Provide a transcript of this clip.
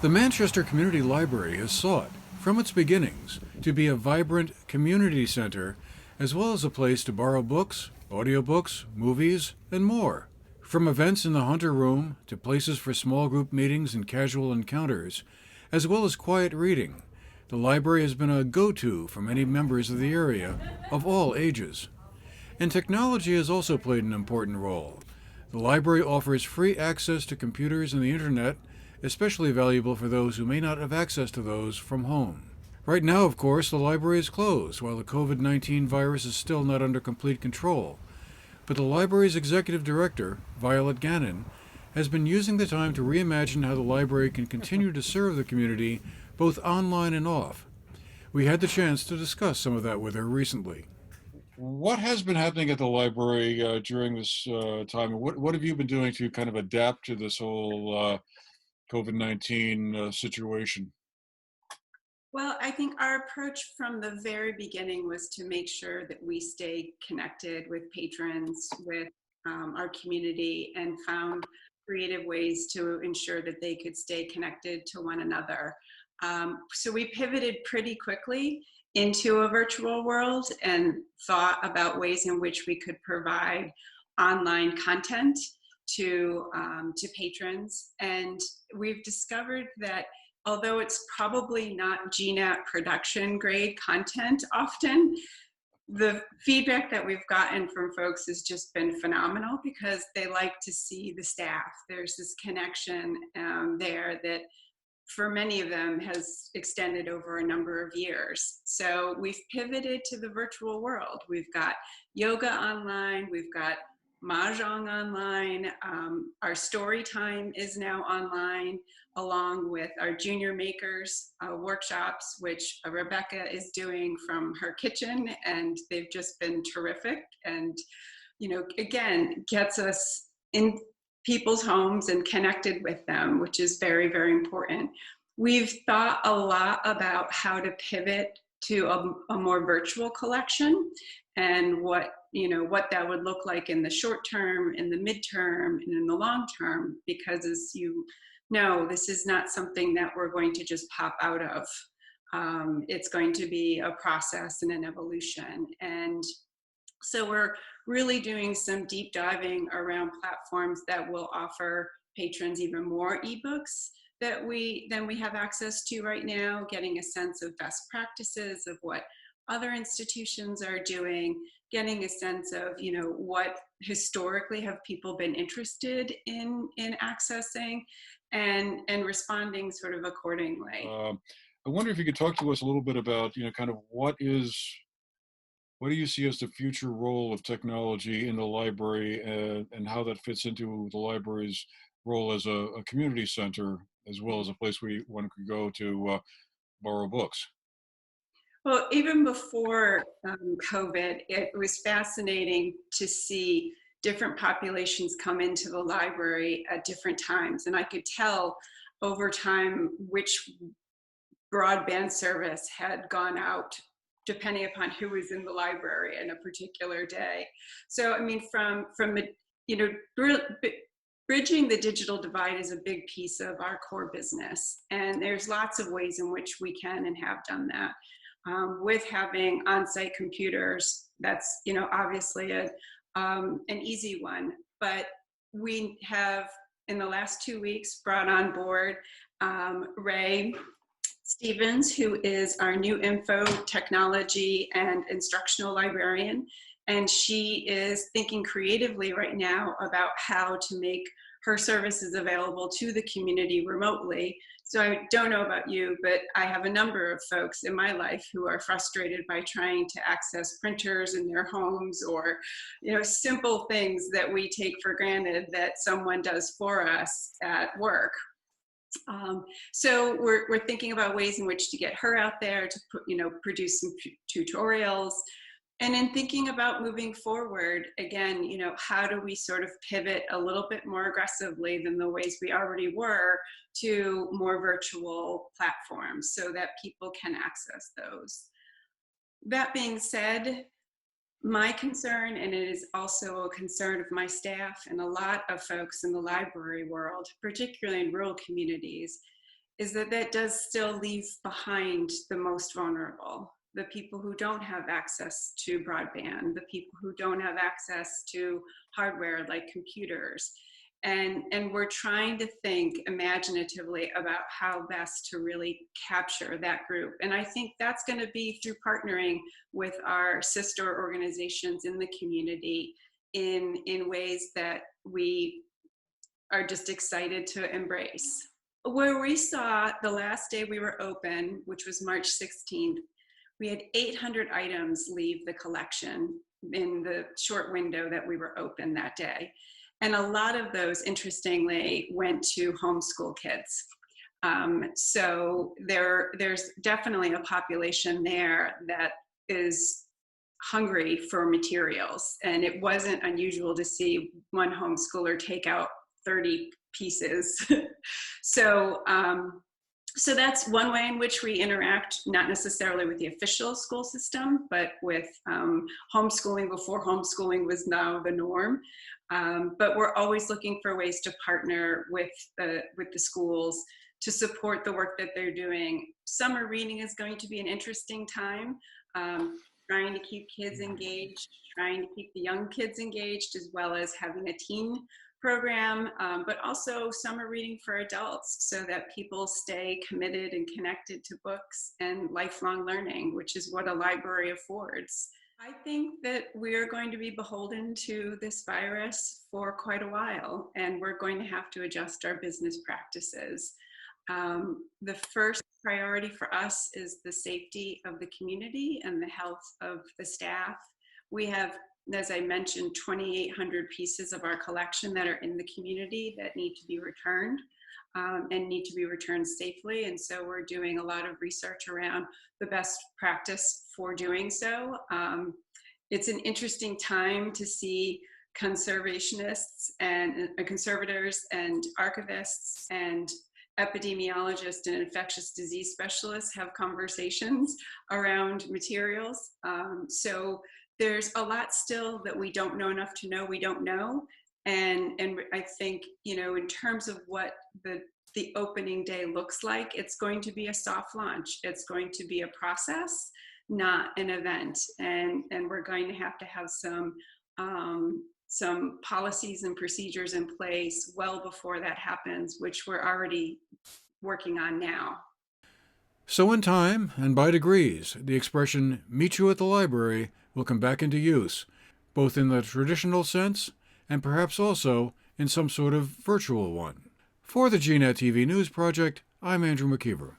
The Manchester Community Library has sought, from its beginnings, to be a vibrant community center as well as a place to borrow books, audiobooks, movies, and more. From events in the Hunter Room to places for small group meetings and casual encounters, as well as quiet reading, the library has been a go to for many members of the area of all ages. And technology has also played an important role. The library offers free access to computers and the internet, especially valuable for those who may not have access to those from home. Right now, of course, the library is closed while the COVID-19 virus is still not under complete control. But the library's executive director, Violet Gannon, has been using the time to reimagine how the library can continue to serve the community both online and off. We had the chance to discuss some of that with her recently. What has been happening at the library during this time? What have you been doing to kind of adapt to this whole COVID-19 situation? Well, I think our approach from the very beginning was to make sure that we stay connected with patrons, with our community, and found creative ways to ensure that they could stay connected to one another. So we pivoted pretty quickly into a virtual world and thought about ways in which we could provide online content to patrons. And we've discovered that although it's probably not GNAT production grade content often, the feedback that we've gotten from folks has just been phenomenal because they like to see the staff. There's this connection there that for many of them has extended over a number of years. So we've pivoted to the virtual world. We've got yoga online, we've got Mahjong online, our story time is now online, along with our junior makers workshops, which Rebecca is doing from her kitchen, and they've just been terrific. And, you know, again, gets us in people's homes and connected with them, which is very, very important. We've thought a lot about how to pivot to a more virtual collection and what that would look like in the short term, in the midterm, and in the long term, because as you know, this is not something that we're going to just pop out of. It's going to be a process and an evolution. And so we're really doing some deep diving around platforms that will offer patrons even more ebooks than we have access to right now, getting a sense of best practices of what other institutions are doing, getting a sense of, you know, what historically have people been interested in accessing, and responding sort of accordingly. I wonder if you could talk to us a little bit about, kind of what do you see as the future role of technology in the library, and how that fits into the library's role as a community center, as well as a place where one could go to borrow books? Well, even before COVID, it was fascinating to see different populations come into the library at different times. And I could tell over time which broadband service had gone out depending upon who was in the library in a particular day. So, I mean, from you know, bridging the digital divide is a big piece of our core business. And there's lots of ways in which we can and have done that. With having on-site computers, that's, you know, obviously an easy one. But we have, in the last 2 weeks, brought on board Ray Stevens, who is our new info technology and instructional librarian. And she is thinking creatively right now about how to make her services available to the community remotely. So I don't know about you, but I have a number of folks in my life who are frustrated by trying to access printers in their homes, or, you know, simple things that we take for granted that someone does for us at work. So we're thinking about ways in which to get her out there to produce some tutorials. And in thinking about moving forward, again, you know, how do we sort of pivot a little bit more aggressively than the ways we already were to more virtual platforms so that people can access those? That being said, my concern, and it is also a concern of my staff and a lot of folks in the library world, particularly in rural communities, is that that does still leave behind the most vulnerable, the people who don't have access to broadband, the people who don't have access to hardware like computers. And we're trying to think imaginatively about how best to really capture that group. And I think that's going to be through partnering with our sister organizations in the community in ways that we are just excited to embrace. Where we saw the last day we were open, which was March 16th, we had 800 items leave the collection in the short window that we were open that day. And a lot of those, interestingly, went to homeschool kids. So there's definitely a population there that is hungry for materials. And it wasn't unusual to see one homeschooler take out 30 pieces. So, so that's one way in which we interact, not necessarily with the official school system, but with homeschooling before homeschooling was now the norm. But we're always looking for ways to partner with the schools to support the work that they're doing. Summer reading is going to be an interesting time, trying to keep kids engaged, trying to keep the young kids engaged, as well as having a teen program, but also summer reading for adults so that people stay committed and connected to books and lifelong learning, which is what a library affords. I think that we're going to be beholden to this virus for quite a while, and we're going to have to adjust our business practices. The first priority for us is the safety of the community and the health of the staff. We have, as I mentioned, 2,800 pieces of our collection that are in the community that need to be returned and need to be returned safely. And so we're doing a lot of research around the best practice for doing so. It's an interesting time to see conservationists and conservators and archivists and epidemiologists and infectious disease specialists have conversations around materials. So there's a lot still that we don't know enough to know we don't know. And I think, you know, in terms of what the opening day looks like, it's going to be a soft launch. It's going to be a process, not an event. And we're going to have some policies and procedures in place well before that happens, which we're already working on now. So in time, and by degrees, the expression "meet you at the library" will come back into use, both in the traditional sense and perhaps also in some sort of virtual one. For the GNAT-TV News Project, I'm Andrew McKeever.